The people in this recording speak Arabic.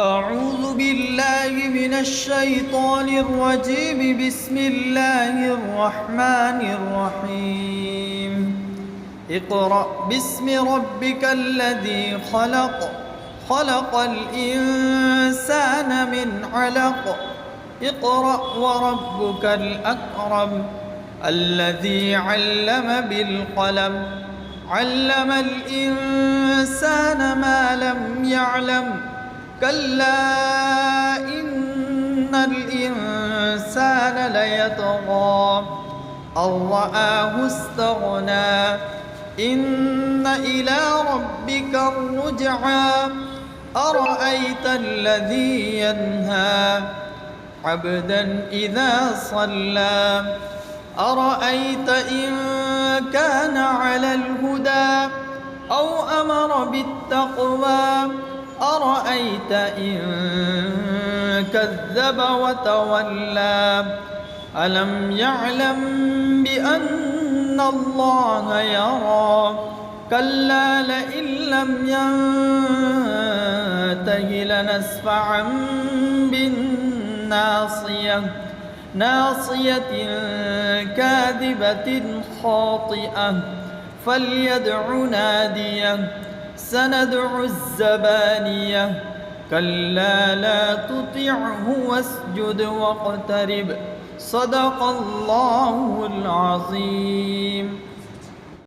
أعوذ بالله من الشيطان الرجيم. بسم الله الرحمن الرحيم. اقرأ باسم ربك الذي خلق، خلق الإنسان من علق. اقرأ وربك الأكرم الذي علم بالقلم، علم الإنسان ما لم يعلم. كلا إن الإنسان ليطغى أن رآه استغنى. إن إلى ربك الرجعى. أرأيت الذي ينهى عبدا إذا صلى. أرأيت إن كان على الهدى أو أمر بالتقوى. أرأيت إن كذب وتولى. ألم يعلم بأن الله يرى. كلا لئن لم ينته لنسفعا بالناصية، ناصية كاذبة خاطئة. فليدع ناديه. سندع الزبانية. كلا لا تطعه واسجد واقترب. صدق الله العظيم.